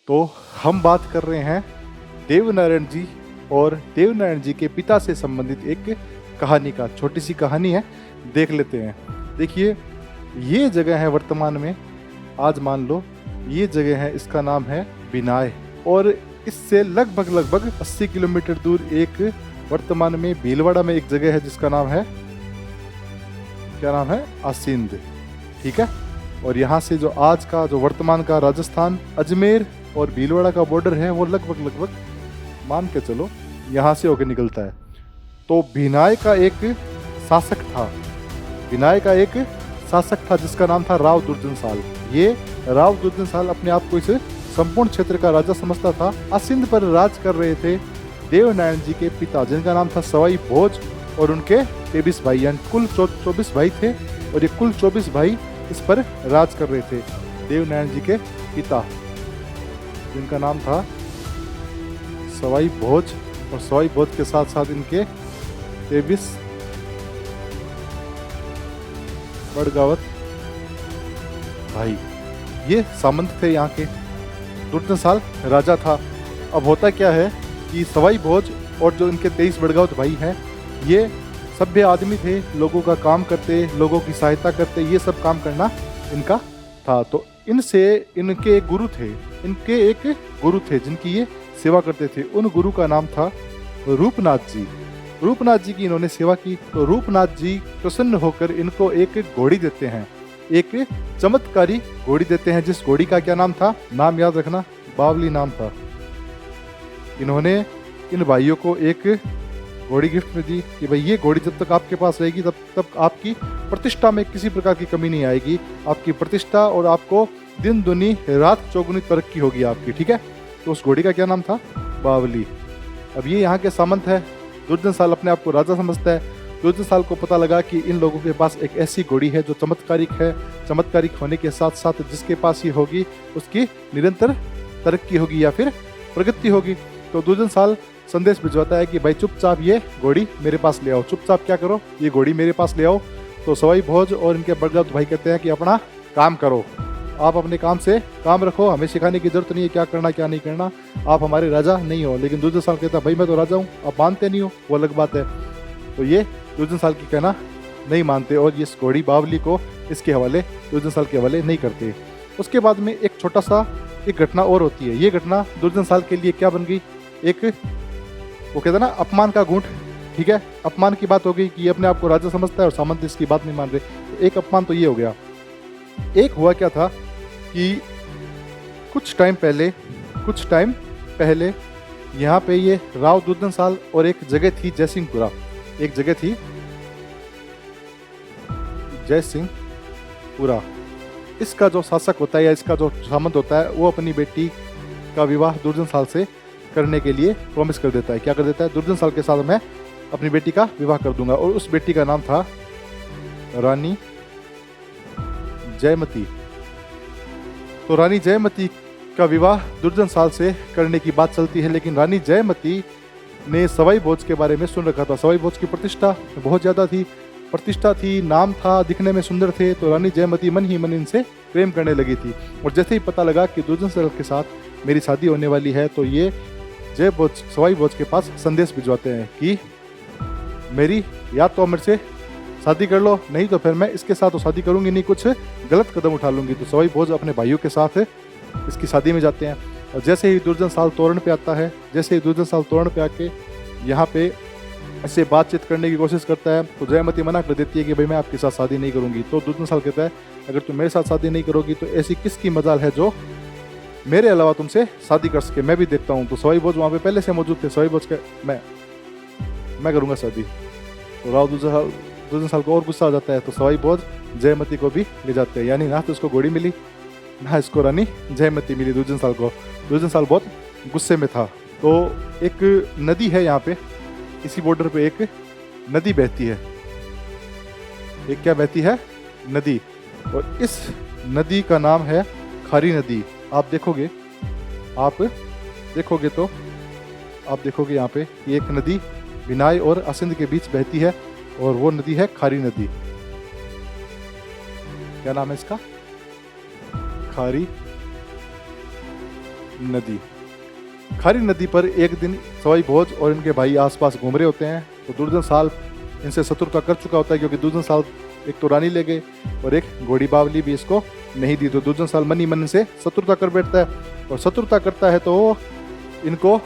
तो हम बात कर रहे हैं देवनारायण जी और देवनारायण जी के पिता से संबंधित एक कहानी का। छोटी सी कहानी है, देख लेते हैं। देखिए, ये जगह है वर्तमान में, आज मान लो ये जगह है, इसका नाम है बिनाय। और इससे लगभग 80 किलोमीटर दूर एक वर्तमान में भीलवाड़ा में एक जगह है जिसका नाम है, क्या नाम है, आसिंद। ठीक है। और यहाँ से जो आज का जो वर्तमान का राजस्थान अजमेर और भीलवाड़ा का बॉर्डर है वो लगभग मान के चलो यहाँ से होकर निकलता है। तो बिनाय का एक शासक था, बिनाय का एक शासक था जिसका नाम था राव दुर्जनशाल। ये राव दुर्जनशाल अपने आप को इस संपूर्ण क्षेत्र का राजा समझता था। असिंध पर राज कर रहे थे देवनारायण जी के पिता, जिनका नाम था सवाई भोज, और उनके 23 भाई, यानी कुल 24 भाई थे। और ये कुल 24 भाई इस पर राज कर रहे थे। देवनारायण जी के पिता, जिनका नाम था सवाई भोज, और सवाई भोज के साथ साथ इनके 23 बड़गावत भाई, ये सामंत थे यहाँ के। दुर्जनशाल राजा था। अब होता क्या है कि सवाई भोज और जो इनके 23 बड़गावत भाई हैं, ये सभ्य आदमी थे, लोगों का काम करते, लोगों की सहायता करते, ये सब काम करना इनका था। तो इनसे इनके एक गुरु थे, इनके एक गुरु थे जिनकी ये सेवा करते थे। उन गुरु का नाम था रूपनाथ जी। रूपनाथ जी की इन्होंने सेवा की। तो रूपनाथ जी प्रसन्न होकर इनको एक घोड़ी देते हैं, एक चमत्कारी घोड़ी देते हैं, जिस घोड़ी का क्या नाम था, नाम याद रखना, बावली नाम था। इन्होंने इन भाइयों को एक घोड़ी गिफ्ट में दी कि भाई ये घोड़ी जब तक आपके पास रहेगी तब तक आपकी प्रतिष्ठा में किसी प्रकार की कमी नहीं आएगी, आपकी प्रतिष्ठा और आपको दिन दुनी रात चौगुनी तरक्की होगी आपकी। ठीक है। तो उस घोड़ी का क्या नाम था, बावली। अब ये यहाँ के सामंत है। दुर्जनशाल अपने आप को राजा समझता है। दुर्जनशाल को पता लगा कि इन लोगों के पास एक ऐसी घोड़ी है जो चमत्कारिक है, चमत्कारिक होने के साथ साथ जिसके पास ही होगी उसकी निरंतर तरक्की होगी या फिर प्रगति होगी। तो दुर्जनशाल संदेश भिजवाता है कि भाई चुपचाप ये घोड़ी मेरे पास ले आओ, चुपचाप क्या करो, ये घोड़ी मेरे पास ले आओ। तो सवाई भोज और इनके बड़गावत भाई कहते हैं कि अपना काम करो, आप अपने काम से काम रखो, हमें सिखाने की जरूरत नहीं है क्या करना क्या नहीं करना, आप हमारे राजा नहीं हो। लेकिन दुर्जनशाल कहता है भाई मैं तो राजा हूँ, आप मानते नहीं हो, वो अलग बात है। तो ये दुर्जनशाल की कहना नहीं मानते और ये घोड़ी बावली को इसके हवाले, दुर्जनशाल के हवाले नहीं करते। उसके बाद में एक छोटा सा एक घटना और होती है। ये घटना दुर्जनशाल के लिए क्या बन गई, एक वो कहते हैं ना अपमान का घूंट। ठीक है। अपमान की बात हो गई कि ये अपने आप को राजा समझता है और सामंत इसकी बात नहीं मान रहे। तो एक अपमान तो ये हो गया। एक हुआ क्या था कि कुछ टाइम पहले यहाँ पे ये राव दुर्जनशाल और एक जगह थी जयसिंहपुरा, एक जगह थी जयसिंहपुरा। इसका जो शासक होता है या इसका जो सामंत होता है वो अपनी बेटी का विवाह दुर्जनशाल से करने के लिए प्रॉमिस कर देता है। क्या कर देता है, दुर्जनशाल के साथ मैं अपनी बेटी का विवाह कर दूंगा। और उस बेटी का नाम था रानी जयमती। तो रानी जयमती का विवाह दुर्जनशाल से करने की बात चलती है, लेकिन रानी जयमती ने सवाई भोज के बारे में सुन रखा था। सवाई भोज की प्रतिष्ठा बहुत ज़्यादा थी, प्रतिष्ठा थी, नाम था, दिखने में सुंदर थे। तो रानी जयमती मन ही मन इनसे प्रेम करने लगी थी। और जैसे ही पता लगा कि दुर्जनशाल के साथ मेरी शादी होने वाली है, तो ये सवाई भोज के पास संदेश भिजवाते हैं कि मेरी या तो मेरे से शादी कर लो, नहीं तो फिर मैं इसके साथ तो शादी करूंगी नहीं, कुछ गलत कदम उठा लूंगी। तो सवाई भोज अपने भाइयों के साथ इसकी शादी में जाते हैं। और जैसे ही दुर्जनशाल तोरण पे आता है, जैसे ही दुर्जनशाल तोरण पे आके यहाँ पे ऐसे बातचीत करने की कोशिश करता है, तो जयमती मना कर देती है कि भाई मैं आपके साथ शादी नहीं करूंगी। तो दुर्जनशाल कहता है अगर तुम मेरे साथ शादी नहीं करोगी तो ऐसी किसकी मजाल है जो मेरे अलावा तुमसे शादी कर सके, मैं भी देखता हूँ। तो सवाई भोज वहाँ पे पहले से मौजूद थे। सवाई भोज के मैं करूँगा शादी। तो राव दुर्जनशाल को और गुस्सा आ जाता है। तो सवाई भोज जयमती को भी ले जाते हैं, यानी ना तो उसको घोड़ी मिली ना इसको रानी जयमती मिली दुर्जनशाल को। दुर्जनशाल बहुत गुस्से में था। तो एक नदी है यहाँ पे, इसी बॉर्डर पे एक नदी बहती है। एक क्या बहती है, नदी। और इस नदी का नाम है खारी नदी। आप देखोगे तो आप देखोगे यहाँ पे एक नदी बिनाय और असिंध के बीच बहती है और वो नदी है खारी नदी। क्या नाम है इसका, खारी नदी। खारी नदी पर एक दिन सवाई भोज और इनके भाई आसपास घूम रहे होते हैं, तो दुर्जन साल इनसे शत्रुता कर चुका होता है, क्योंकि दुर्जन साल एक तो रानी ले गए और एक घोड़ी बावली भी इसको नहीं दी, तो दुर्जन साल मन ही मन से शत्रुता कर बैठता है। और शत्रुता करता है तो इनको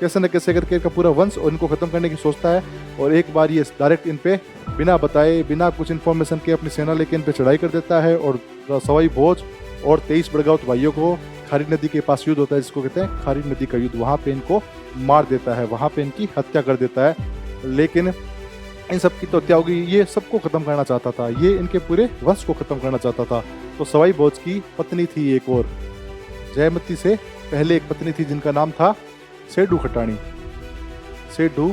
कैसे न कैसे करके इनका पूरा वंश और इनको ख़त्म करने की सोचता है। और एक बार ये डायरेक्ट इन पे बिना बताए, बिना कुछ इन्फॉर्मेशन के अपनी सेना लेके इन पे चढ़ाई कर देता है और सवाई भोज और 23 बड़गाउत भाइयों को खारी नदी के पास युद्ध होता है, जिसको कहते हैं खारी नदी का युद्ध, वहाँ पे इनको मार देता है, वहाँ पे इनकी हत्या कर देता है। लेकिन इन सब की तो हत्या होगी, ये सबको ख़त्म करना चाहता था, ये इनके पूरे वंश को ख़त्म करना चाहता था। तो सवाई भोज की पत्नी थी एक और, जयमती से पहले एक पत्नी थी जिनका नाम था सेडू खटाणी। सेडू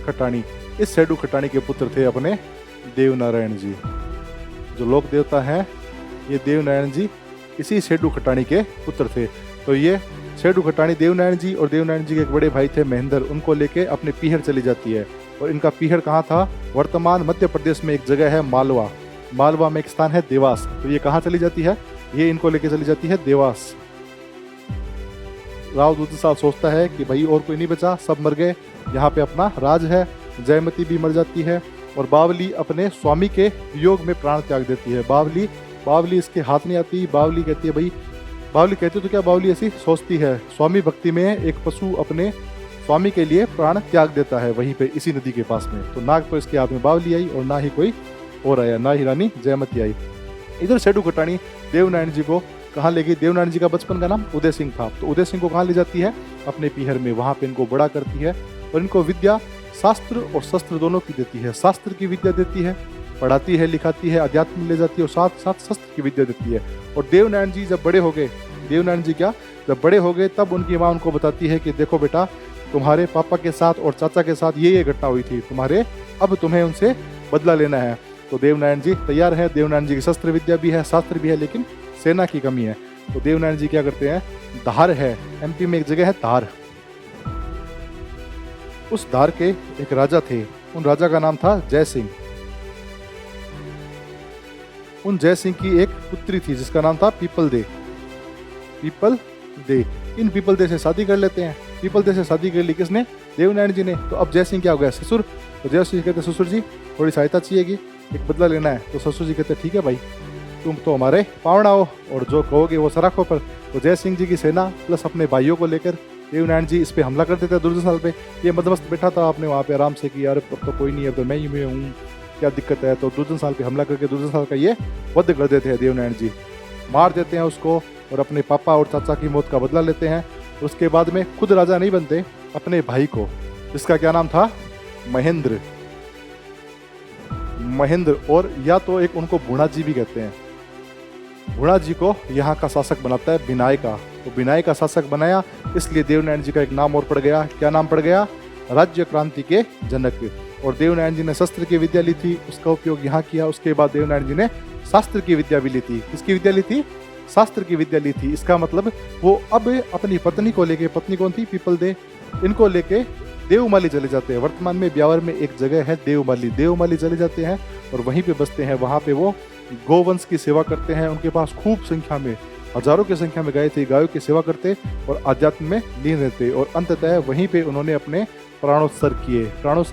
खटाणी, इस सेडू खटाणी के पुत्र थे अपने देवनारायण जी। जो लोक देवता हैं ये देवनारायण जी इसी सेडू खटाणी के पुत्र थे। तो ये सेडू खटाणी देवनारायण जी और देवनारायण जी के एक बड़े भाई थे महेंद्र, उनको लेके अपने पीहर चली जाती है। और इनका पीहर कहाँ था? वर्तमान मध्य प्रदेश में एक जगह है मालवा, मालवा में एक स्थान है देवास। तो ये कहाँ चली जाती है? ये इनको लेके चली जाती है देवास। राव दुर्जन साल सोचता है कि भाई और कोई नहीं बचा, सब मर गए, यहाँ पे अपना राज है। जयमती भी मर जाती है और बावली अपने स्वामी के वियोग में प्राण त्याग देती है। बावली इसके हाथ नहीं आती। बावली कहती है भाई, बावली कहती तो क्या, बावली ऐसी सोचती है, स्वामी भक्ति में एक पशु अपने स्वामी के लिए प्राण त्याग देता है वहीं पे इसी नदी के पास में। तो नाग तो इसके हाथ में बावली आई और ना ही कोई और आया, ना ही रानी जयमती आई। इधर सेडू खटाणी देवनारायण जी को कहाँ ले गई? देवनारायण जी का बचपन का नाम उदय सिंह था, तो उदय सिंह को कहाँ ले जाती है? अपने पीहर में, वहाँ पे इनको बड़ा करती है और इनको विद्या, शास्त्र और शस्त्र दोनों की देती है। शास्त्र की विद्या देती है, पढ़ाती है, लिखाती है, अध्यात्म ले जाती है और साथ साथ शस्त्र की विद्या देती है। और देवनारायण जी जब बड़े हो गए, देवनारायण जी क्या जब बड़े हो गए, तब उनकी माँ उनको बताती है कि देखो बेटा, तुम्हारे पापा के साथ और चाचा के साथ ये घटना हुई थी, अब तुम्हें उनसे बदला लेना है। तो देवनारायण जी तैयार है। देवनारायण जी की शस्त्र विद्या भी है, शास्त्र भी है, लेकिन सेना की कमी है। तो देवनारायण जी क्या करते हैं? धार है, एमपी में एक जगह है धार, उस धार के एक राजा थे, उन राजा का नाम था जय सिंह। उन जय सिंह की एक पुत्री थी जिसका नाम था people they. People they, in people they से शादी कर लेते हैं। पीपल दे से शादी कर ली किसने? देवनारायण जी ने। तो अब जय सिंह क्या हो गया? ससुर। तो जय सिंह कहते ससुर जी थोड़ी सहायता चाहिएगी, एक बदला लेना है। तो ससुर जी कहते ठीक है भाई, तुम तो हमारे पावना हो और जो कहोगे वो सराखो पर। तो जय सिंह जी की सेना प्लस अपने भाइयों को लेकर देवनारायण जी इस पे हमला कर देते हैं दुर्जन साल पे। ये मदमस्त बैठा था आपने वहाँ पे आराम से कि यार अब तो कोई नहीं है, अब तो मैं ही में हूँ, क्या दिक्कत है। तो दुर्जन साल पे हमला करके दुर्जन साल का ये वध कर देते हैं देवनारायण जी, मार देते हैं उसको और अपने पापा और चाचा की मौत का बदला लेते हैं। उसके बाद में खुद राजा नहीं बनते, अपने भाई को, जिसका क्या नाम था? महेंद्र। और या तो एक उनको भूणा जी भी कहते हैं, भूणा जी को यहाँ का शासक बनाता है बिनाय का। तो बिनाय का शासक बनाया, इसलिए देवनारायण जी का एक नाम और पड़ गया। क्या नाम पड़ गया? राज्य क्रांति के जनक। और देवनारायण जी ने शस्त्र की विद्या ली थी, उसका उपयोग यहाँ किया। उसके बाद देवनारायण जी ने शास्त्र की विद्या भी ली थी। किसकी विद्या ली थी? शास्त्र की विद्या ली थी। इसका मतलब वो अब अपनी पत्नी को लेके, पत्नी कौन थी? पीपल दे, इनको लेके देवमाली चले जाते हैं। वर्तमान में ब्यावर में एक जगह है देवमाली, देवमाली चले जाते हैं और वहीं पे बसते हैं। वहाँ पे वो गोवंश की सेवा करते हैं। उनके पास खूब संख्या में, हजारों की संख्या में गाय थी, गायों की सेवा करते और आध्यात्म में लीन रहते। और अंततः वहीं पे उन्होंने अपने प्राणोत्सर्ग किए। प्राणोत्सर्ग